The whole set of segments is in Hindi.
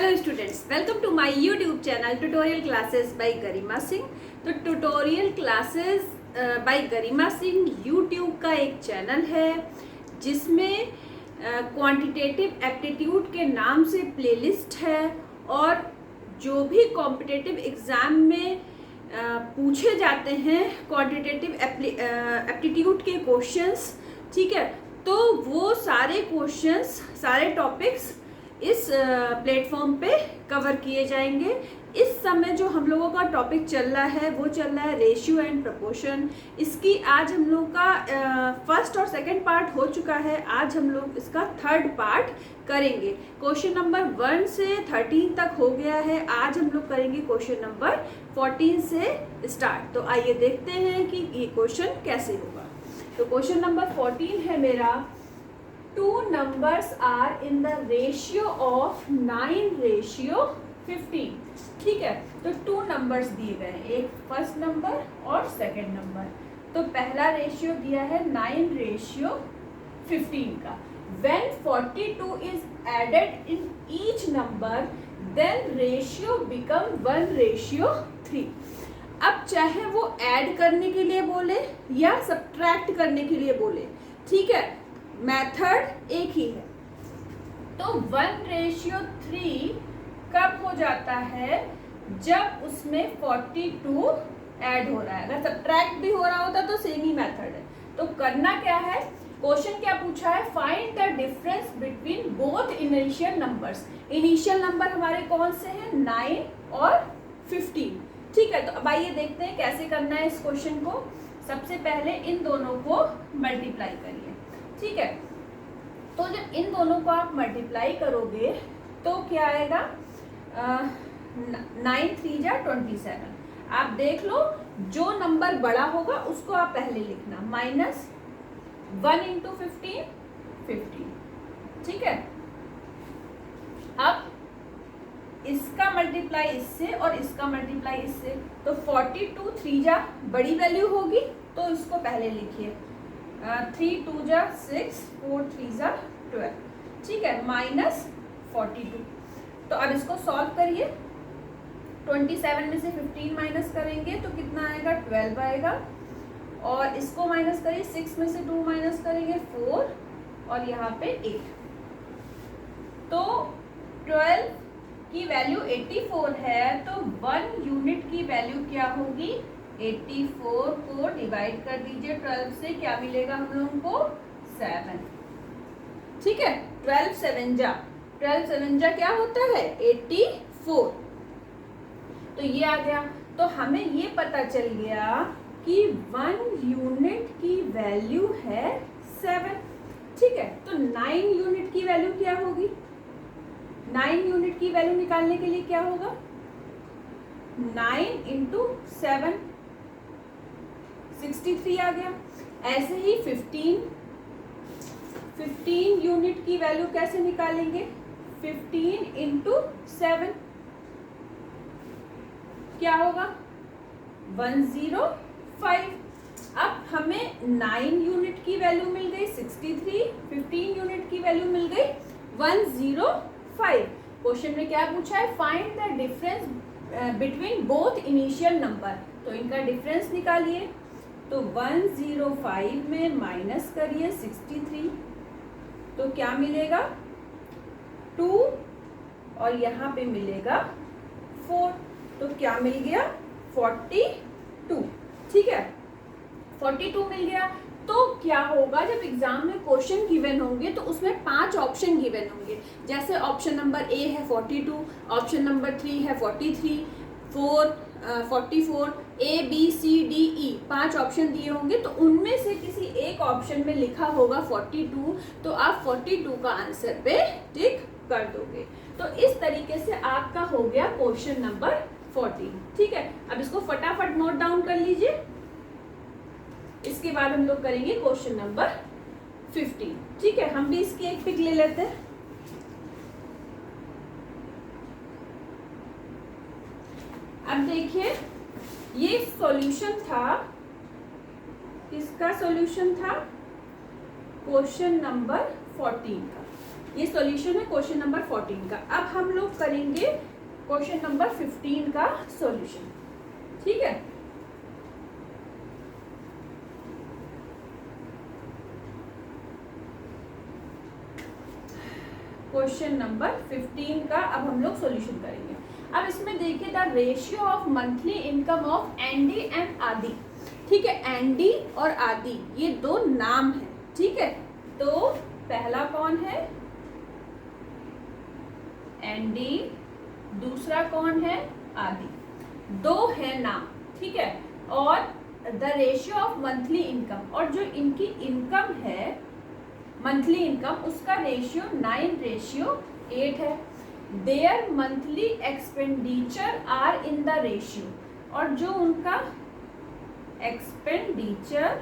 Hello students, welcome to my YouTube channel tutorial classes by Garima Singh. तो tutorial classes by Garima Singh YouTube का एक चैनल है जिसमें क्वांटिटेटिव एप्टीट्यूड के नाम से प्लेलिस्ट है और जो भी कॉम्पिटिटिव एग्ज़ाम में पूछे जाते हैं क्वांटिटेटिव एप्टीट्यूड के क्वेश्चंस, ठीक है, तो वो सारे क्वेश्चंस, सारे टॉपिक्स इस प्लेटफॉर्म पे कवर किए जाएंगे। इस समय जो हम लोगों का टॉपिक चल रहा है वो चल रहा है रेशियो एंड प्रपोर्शन। इसकी आज हम लोग का फर्स्ट और सेकंड पार्ट हो चुका है, आज हम लोग इसका थर्ड पार्ट करेंगे। क्वेश्चन नंबर 1 से 13 तक हो गया है, आज हम लोग करेंगे क्वेश्चन नंबर 14 से स्टार्ट। तो आइए देखते हैं कि ये क्वेश्चन कैसे होगा। तो क्वेश्चन नंबर 14 है मेरा, 2 numbers are in the ratio of 9:15। ठीक है, तो 2 नंबर्स दिए गए हैं, एक फर्स्ट नंबर और सेकंड नंबर। तो पहला रेशियो दिया है 9:15 का। When 42 is added in each number, then ratio become 1:3। अब चाहे वो ऐड करने के लिए बोले या सब्ट्रैक्ट करने के लिए बोले, ठीक है, मेथड एक ही है। तो 1:3 कब हो जाता है? जब उसमें 42 ऐड हो रहा है। अगर सब्ट्रैक्ट भी हो रहा होता तो सेम ही मेथड है। तो करना क्या है, क्वेश्चन क्या पूछा है, find the difference between both initial numbers. Initial number हमारे कौन से हैं? 9 और 15। ठीक है, तो अब आइए देखते हैं कैसे करना है इस क्वेश्चन को। सबसे पहले इन दोनों को मल्टीप्लाई करिए, ठीक है। तो जब इन दोनों को आप मल्टीप्लाई करोगे तो क्या आएगा? 9 3 जा 27। आप देख लो, जो नंबर बड़ा होगा उसको आप पहले लिखना, -1 × 15 15, ठीक है। अब इसका मल्टीप्लाई इससे और इसका मल्टीप्लाई इससे, तो 42 3 जा बड़ी वैल्यू होगी तो इसको पहले लिखिए, 3 2 जा 6, 4 3 जा 12, ठीक है, -42। तो अब इसको सॉल्व करिए। 27 में से 15 माइनस करेंगे तो कितना आएगा? 12 आएगा। और इसको माइनस करिए, 6 में से 2 माइनस करेंगे 4 और यहाँ पे 8। तो 12 की वैल्यू 84 है, तो 1 यूनिट की वैल्यू क्या होगी? 84 को डिवाइड कर दीजिए 12 से, क्या मिलेगा हम लोगों को? 7, ठीक है। 12 7 जा क्या होता है? 84। तो ये आ गया। तो हमें ये पता चल गया कि 1 यूनिट की वैल्यू है 7, ठीक है। तो 9 यूनिट की वैल्यू क्या होगी? 9 यूनिट की वैल्यू निकालने के लिए क्या होगा? 9 × 7 63 आ गया। ऐसे ही 15 यूनिट की वैल्यू कैसे निकालेंगे? 15 × 7 क्या होगा? 105। अब हमें 9 यूनिट की वैल्यू मिल गई 63, 15 यूनिट की वैल्यू मिल गई 105। क्वेश्चन में क्या पूछा है? Find the difference between both initial number. तो इनका डिफरेंस निकालिए। तो 105 में माइनस करिए 63, तो क्या मिलेगा? 2 और यहाँ पे मिलेगा 4, तो क्या मिल गया? 42, ठीक है, 42 मिल गया। तो क्या होगा, जब एग्जाम में क्वेश्चन गिवन होंगे तो उसमें 5 ऑप्शन गिवन होंगे। जैसे ऑप्शन नंबर ए है 42, ऑप्शन नंबर 3 है 43, 4 44, A B C D E 5 option दिए होंगे। तो उनमें से किसी एक ऑप्शन में लिखा होगा 42, तो आप 42 का आंसर पे टिक कर दोगे। तो इस तरीके से आपका हो गया क्वेश्चन नंबर 14, ठीक है। अब इसको फटाफट नोट डाउन कर लीजिए। इसके बाद हम लोग करेंगे क्वेश्चन नंबर 15, ठीक है। हम भी इसकी एक पिक ले लेते हैं। अब देखिए, ये सॉल्यूशन था, किसका सॉल्यूशन था? क्वेश्चन नंबर 14 का। ये सॉल्यूशन है क्वेश्चन नंबर 14 का। अब हम लोग करेंगे क्वेश्चन नंबर 15 का सॉल्यूशन, ठीक है। क्वेश्चन नंबर 15 का अब हम लोग सॉल्यूशन करेंगे। अब इसमें देखिए the ratio of monthly income of Andy and आदि, ठीक है। एंडी और आदि ये दो नाम है, ठीक है। तो पहला कौन है? एंडी, दूसरा कौन है? आदि, दो है नाम, ठीक है। और the ratio of monthly income, और जो इनकी इनकम है मंथली इनकम उसका रेशियो 9:8 है। Their monthly expenditure are in the ratio, और जो उनका एक्सपेंडिचर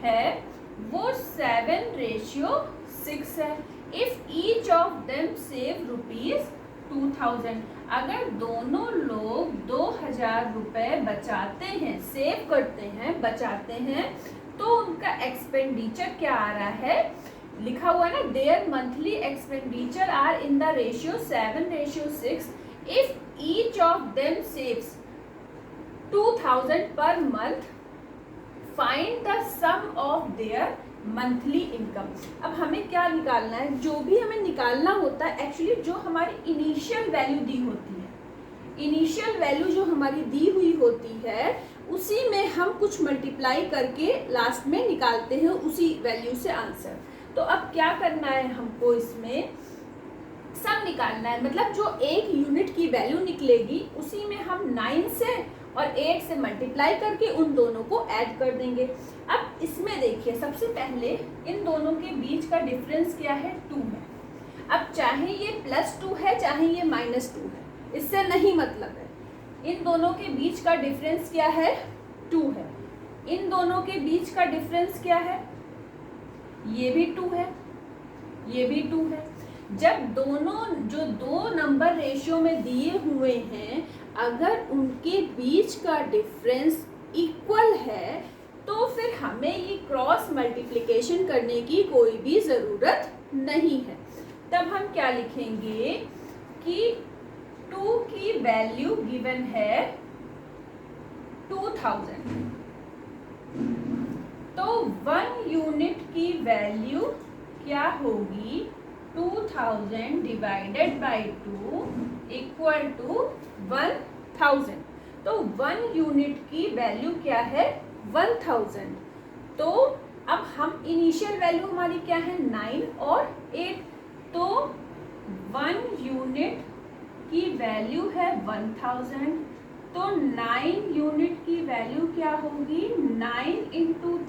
है वो 7:6 है। If each of them save ₹2000, अगर दोनों लोग 2000 रुपए बचाते हैं, सेव करते हैं, बचाते हैं, तो उनका एक्सपेंडिचर क्या आ रहा है? लिखा हुआ है ना, their monthly expenditure are in the ratio 7:6। If each of them saves 2000 per month, find the sum of their monthly income. अब हमें क्या निकालना है? जो भी हमें निकालना होता है एक्चुअली जो हमारी इनिशियल वैल्यू दी होती है, इनिशियल वैल्यू जो हमारी दी हुई होती है उसी में हम कुछ मल्टीप्लाई करके लास्ट में निकालते हैं उसी वैल्यू से आंसर। तो अब क्या करना है हमको? इसमें सम निकालना है, मतलब जो एक यूनिट की वैल्यू निकलेगी उसी में हम 9 से और 8 से मल्टीप्लाई करके उन दोनों को ऐड कर देंगे। अब इसमें देखिए सबसे पहले इन दोनों के बीच का डिफरेंस क्या है? 2 है। अब चाहे ये +2 है चाहे ये -2 है, इससे नहीं मतलब है। इन दोनों के बीच का डिफरेंस क्या है? 2 है। इन दोनों के बीच का डिफरेंस क्या है? ये भी 2 है, ये भी 2 है। जब दोनों जो दो नंबर रेशियो में दिए हुए हैं अगर उनके बीच का डिफरेंस इक्वल है तो फिर हमें ये क्रॉस मल्टीप्लिकेशन करने की कोई भी ज़रूरत नहीं है। तब हम क्या लिखेंगे कि 2 की वैल्यू गिवन है 2000, तो 1 यूनिट की वैल्यू क्या होगी? 2000 डिवाइडेड बाई 2 इक्वल टू 1000। तो 1 यूनिट की वैल्यू क्या है? 1000। तो अब हम इनिशियल वैल्यू हमारी क्या है? 9 और 8। तो 1 यूनिट की वैल्यू है 1000, तो 9 यूनिट की वैल्यू क्या होगी? 9 ×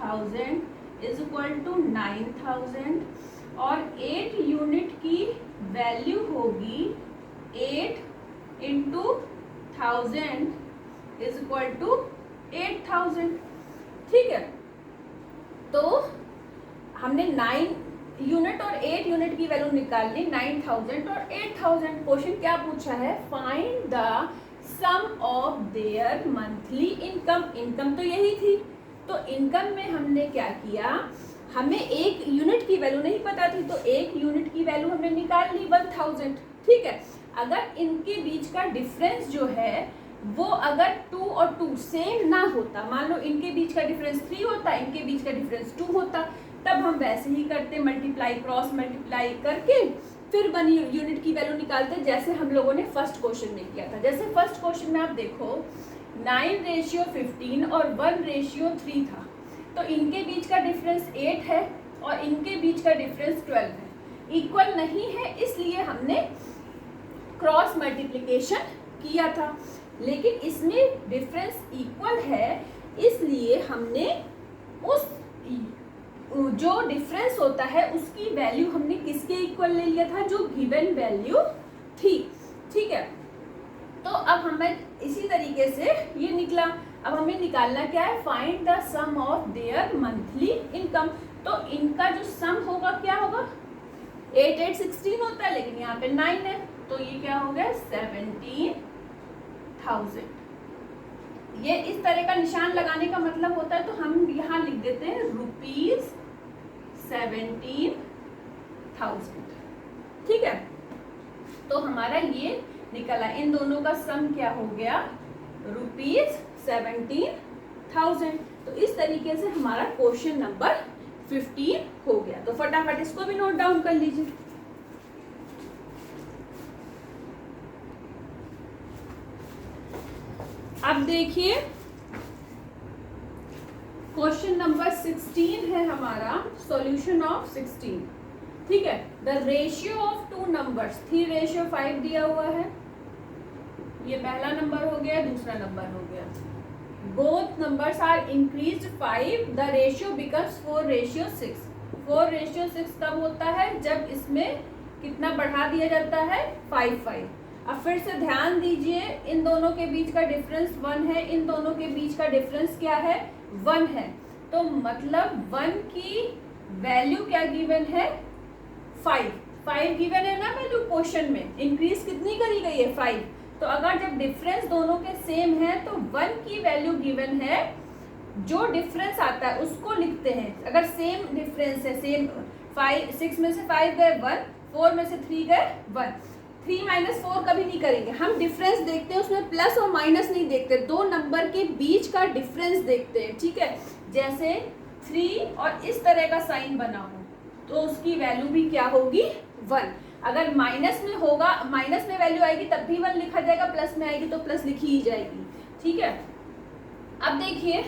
1000 इज इक्वल टू 9000, और 8 यूनिट की वैल्यू होगी 8 × 1000 इज इक्वल टू 8000, ठीक है। तो हमने 9 यूनिट और 8 यूनिट की वैल्यू निकाल ली, 9000 और 8000। क्वेश्चन क्या पूछा है? Find the sum of their monthly income. Income तो यही थी, तो इनकम में हमने क्या किया? हमें एक यूनिट की वैल्यू नहीं पता थी, तो एक यूनिट की वैल्यू हमने निकाल ली 1000, ठीक है। अगर इनके बीच का डिफरेंस जो है वो अगर 2 और 2 सेम ना होता, मान लो इनके बीच का डिफरेंस 3 होता, इनके बीच का डिफरेंस 2 होता, तब हम वैसे ही करते, मल्टीप्लाई क्रॉस मल्टीप्लाई करके फिर 1 यूनिट की वैल्यू निकालते, जैसे हम लोगों ने फर्स्ट क्वेश्चन में किया था। जैसे फर्स्ट क्वेश्चन में आप देखो 9:15 और 1:3 था, तो इनके बीच का डिफरेंस 8 है और इनके बीच का डिफरेंस 12 है, इक्वल नहीं है, इसलिए हमने क्रॉस मल्टीप्लिकेशन किया था। लेकिन इसमें डिफरेंस इक्वल है, इसलिए हमने उस जो डिफरेंस होता है उसकी वैल्यू हमने किसके इक्वल ले लिया था? जो गिवन वैल्यू थी, ठीक है। तो अब हमें इसी तरीके से ये निकला। अब हमें निकालना क्या है? Find the sum of their monthly income. तो इनका जो सम होगा क्या होगा? 8 8 16 होता है, लेकिन यहाँ पे 9 है, तो ये क्या हो गया? 17,000। ये इस तरह का निशान लगाने का मतलब होता है, तो हम यहाँ लिख देते हैं ₹17,000। ठीक है, तो हमारा ये निकला, इन दोनों का सम क्या हो गया, ₹17,000। तो इस तरीके से हमारा क्वेश्चन नंबर 15 हो गया। तो फटाफट इसको भी नोट डाउन कर लीजिए। अब देखिए क्वेश्चन नंबर 16 है हमारा, सॉल्यूशन ऑफ 16। ठीक है, the ratio of two numbers, 3:5 दिया हुआ है, ये पहला नंबर हो गया, दूसरा नंबर हो गया। Both numbers are increased 5, the ratio becomes 4:6। 4:6 कब होता है, जब इसमें कितना बढ़ा दिया जाता है, 5। अब फिर से ध्यान दीजिए, इन दोनों के बीच का डिफरेंस 1 है, इन दोनों के बीच का डिफरेंस क्या है, 1 है। तो मतलब 1 की वैल्यू क्या गिवन है, 5 गिवन है ना वैल्यू क्वेश्चन में। इंक्रीज कितनी करी गई है, 5। तो अगर जब डिफरेंस दोनों के सेम है तो 1 की वैल्यू गिवन है, जो डिफरेंस आता है उसको लिखते हैं। अगर सेम डिफरेंस है, सेम 6 में से 5 गए 1, 4 में से 3 गए 1, 3 - 4 कभी नहीं करेंगे हम। डिफरेंस देखते हैं, उसमें प्लस और माइनस नहीं देखते, दो नंबर के बीच का डिफरेंस देखते हैं। ठीक है, जैसे 3 और इस तरह का साइन बना हो तो उसकी वैल्यू भी क्या होगी, 1। अगर माइनस में होगा, माइनस में वैल्यू आएगी तब भी 1 लिखा जाएगा, प्लस में आएगी तो प्लस लिखी ही जाएगी। ठीक है, अब देखिए,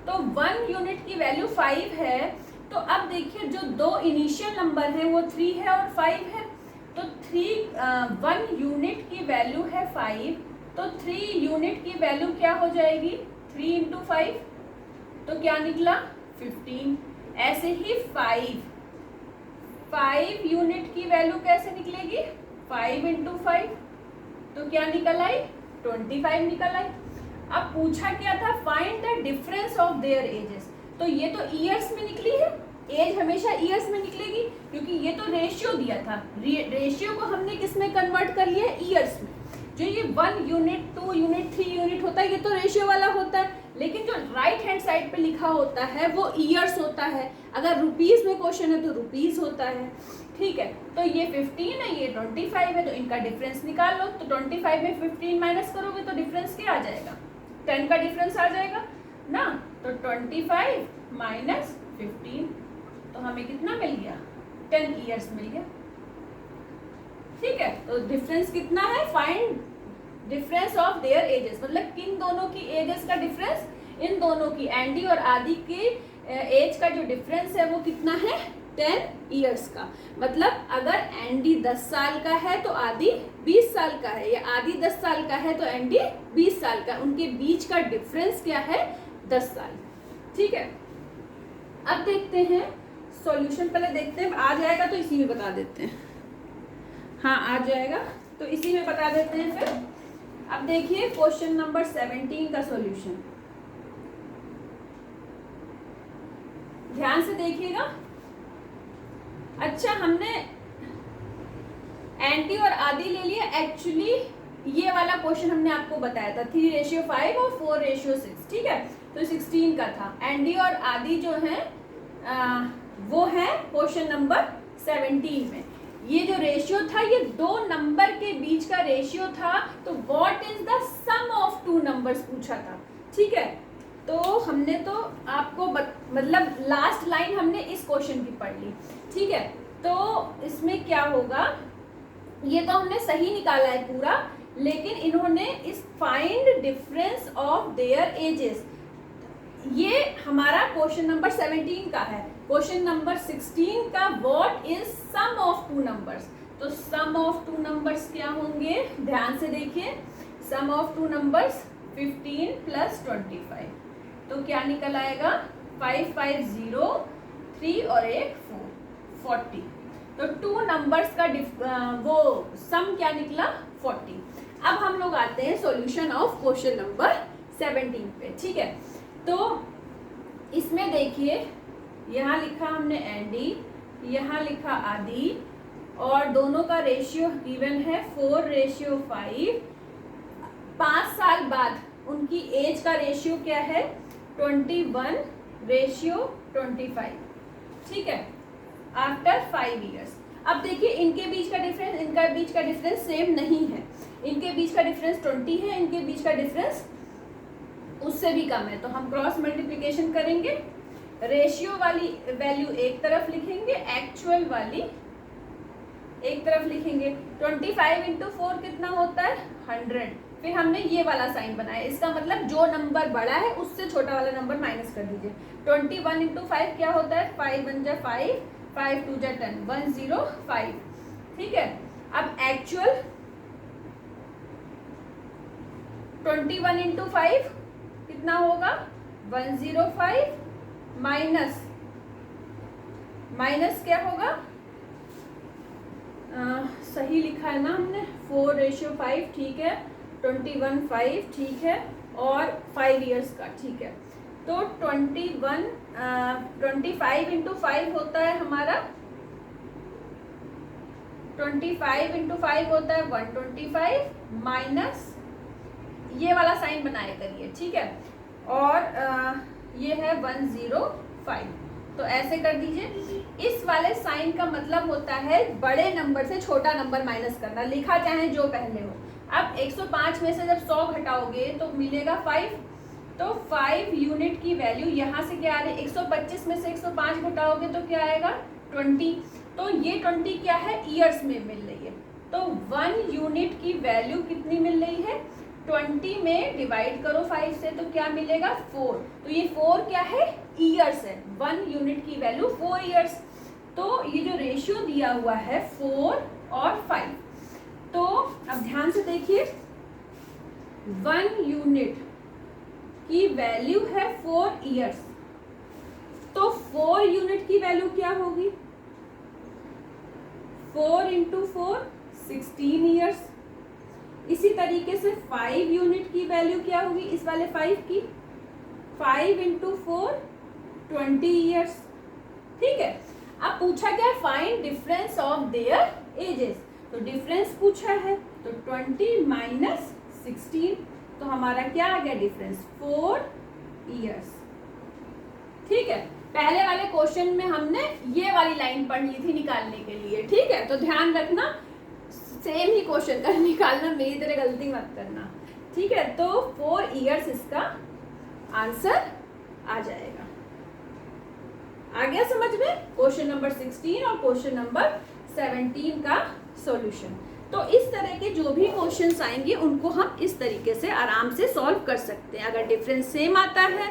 तो 1 यूनिट की वैल्यू 5 है। तो अब देखिए जो दो इनिशियल नंबर हैं वो 3 है और 5 है। तो 1 यूनिट की वैल्यू है 5, तो 3 यूनिट की वैल्यू क्या हो जाएगी, 3 × 5, तो क्या निकला, 15। ऐसे ही 5 यूनिट की वैल्यू कैसे निकलेगी, 5 × 5, तो क्या निकल आई, 25 निकल आई। अब पूछा क्या था, find the difference of their edges. तो ये तो ईयर्स में निकली है, एज हमेशा ईयर्स में निकलेगी, क्योंकि ये तो रेशियो दिया था। रेशियो को हमने किस में कन्वर्ट कर लिया, ईयर्स में। जो ये 1 यूनिट, 2 यूनिट, 3 यूनिट होता है, ये तो रेशियो वाला होता है, लेकिन जो राइट हैंड साइड पे लिखा होता है वो ईयर्स होता है। अगर रुपीस में क्वेश्चन है तो रुपीस होता है। ठीक है, तो ये 15 है, ये 25 है, तो इनका डिफरेंस निकाल लो। तो 25 में 15 माइनस करोगे तो डिफरेंस क्या आ जाएगा, 10 का डिफरेंस आ जाएगा ना। तो 25 - 15, तो हमें कितना मिल गया, 10 ईयर्स मिल गया। ठीक है, तो डिफरेंस कितना है, find difference of their edges, मतलब किन दोनों की एजेस का डिफरेंस, इन दोनों की, एंडी और आदि की एज का जो डिफरेंस है वो कितना है, 10 ईयर्स का। मतलब अगर एंडी 10 साल का है तो आदि 20 साल का है, या आदि 10 साल का है तो एंडी 20 साल का, उनके बीच का डिफरेंस क्या है, 10 साल। ठीक है, अब देखते हैं सॉल्यूशन, पहले देखते हैं, आ जाएगा तो इसी में बता देते हैं। हाँ आ जाएगा तो इसी में बता देते हैं फिर। अब देखिए क्वेश्चन नंबर 17 का सॉल्यूशन, ध्यान से देखिएगा। अच्छा, हमने एंटी और आदि ले लिया। एक्चुअली ये वाला क्वेश्चन हमने आपको बताया था 3:5 और 4:6। ठीक है, तो 16 का था। एंडी और आदि जो है वो है क्वेश्चन नंबर 17 में। ये जो रेशियो था ये दो नंबर के बीच का रेशियो था। तो what is the sum of two numbers पूछा था। ठीक है, तो हमने तो आपको मतलब लास्ट लाइन हमने इस क्वेश्चन की पढ़ ली। ठीक है, तो इसमें क्या होगा, ये तो हमने सही निकाला है पूरा, लेकिन इन्होंने इस find difference of their edges, ये हमारा क्वेश्चन नंबर 17 का है। क्वेश्चन नंबर 16 का what is sum of two numbers. तो सम ऑफ टू नंबर्स क्या होंगे, ध्यान से देखिए। सम ऑफ टू नंबर्स 15 + 25, तो क्या निकल आएगा, 5 5 0 3 और 1 4 40। तो टू नंबर्स का वो सम क्या निकला, 40। अब हम लोग आते हैं सॉल्यूशन ऑफ क्वेश्चन नंबर 17 पे। ठीक है, तो इसमें देखिए यहाँ लिखा हमने एंडी, यहाँ लिखा आदि, और दोनों का रेशियो गिवन है 4:5। 5 साल बाद उनकी एज का रेशियो क्या है, 21:25। ठीक है, आफ्टर 5 ईयर्स। अब देखिए इनके बीच का डिफरेंस, इनका बीच का डिफरेंस सेम नहीं है, इनके बीच का डिफरेंस 20 है, इनके बीच का डिफरेंस उससे भी कम है। तो हम क्रॉस मल्टीप्लिकेशन करेंगे, रेशियो वाली वैल्यू एक तरफ लिखेंगे, एक्चुअल वाली एक तरफ लिखेंगे। 25 इंटू 4 कितना होता है 100। फिर हमने ये वाला साइन बनाया, इसका मतलब जो नंबर बड़ा है उससे छोटा वाला नंबर माइनस कर दीजिए। 21 इंटू 5 क्या होता है 5 1 जा 5, 5 2 जा 10, 105। ठीक है, अब एक्चुअल 21 इंटू 5 कितना होगा 105 माइनस क्या होगा, सही लिखा है ना हमने 4:5, ठीक है, 21 5, ठीक है, और 5 इयर्स का, ठीक है। तो 25 इंटू 5 होता है हमारा 25 इंटू 5 होता है 125 माइनस ये वाला साइन बनाए करिए, ठीक है, और ये है 105। तो ऐसे कर दीजिए। इस वाले साइन का मतलब होता है बड़े नंबर से छोटा नंबर माइनस करना, लिखा चाहे जो पहले हो। अब 105 में से जब 100 घटाओगे तो मिलेगा 5, तो 5 यूनिट की वैल्यू यहाँ से क्या आ रही है, 125 में से 105 घटाओगे तो क्या आएगा 20। तो ये 20 क्या है ईयर्स में मिल रही है। तो 1 यूनिट की वैल्यू कितनी मिल रही है 20 में डिवाइड करो 5 से तो क्या मिलेगा 4। तो ये 4 क्या है ईयर्स है, 1 यूनिट की वैल्यू 4 ईयर्स। तो ये जो रेशियो दिया हुआ है 4 और 5। तो अब ध्यान से देखिए 1 यूनिट की वैल्यू है 4 ईयर्स, तो 4 यूनिट की वैल्यू क्या होगी 4 इंटू 4 16 ईयर्स। इसी तरीके से 5 यूनिट की वैल्यू क्या होगी इस वाले 5 की 5 इंटू 4 20 ईयर्स। ठीक है, अब पूछा क्या find difference of their edges, तो डिफरेंस पूछा है तो 20 माइनस 16, तो हमारा क्या आ गया डिफरेंस 4 ईयर्स। ठीक है, पहले वाले क्वेश्चन में हमने ये वाली लाइन पढ़ ली थी निकालने के लिए। ठीक है, तो ध्यान रखना सेम ही क्वेश्चन का निकालना, मेरी तरह गलती मत करना। ठीक है, तो 4 ईयर्स इसका आंसर आ जाएगा। आ गया समझ में क्वेश्चन नंबर 16 और क्वेश्चन नंबर 17 का सॉल्यूशन। तो इस तरह के जो भी क्वेश्चंस आएंगे उनको हम इस तरीके से आराम से सॉल्व कर सकते हैं। अगर डिफरेंस सेम आता है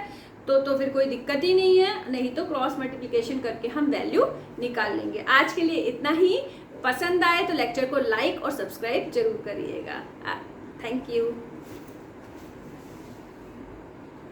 तो फिर कोई दिक्कत ही नहीं है, नहीं तो क्रॉस मल्टीप्लिकेशन करके हम वैल्यू निकाल लेंगे। आज के लिए इतना ही। पसंद आए तो लेक्चर को लाइक और सब्सक्राइब जरूर करिएगा। Thank you.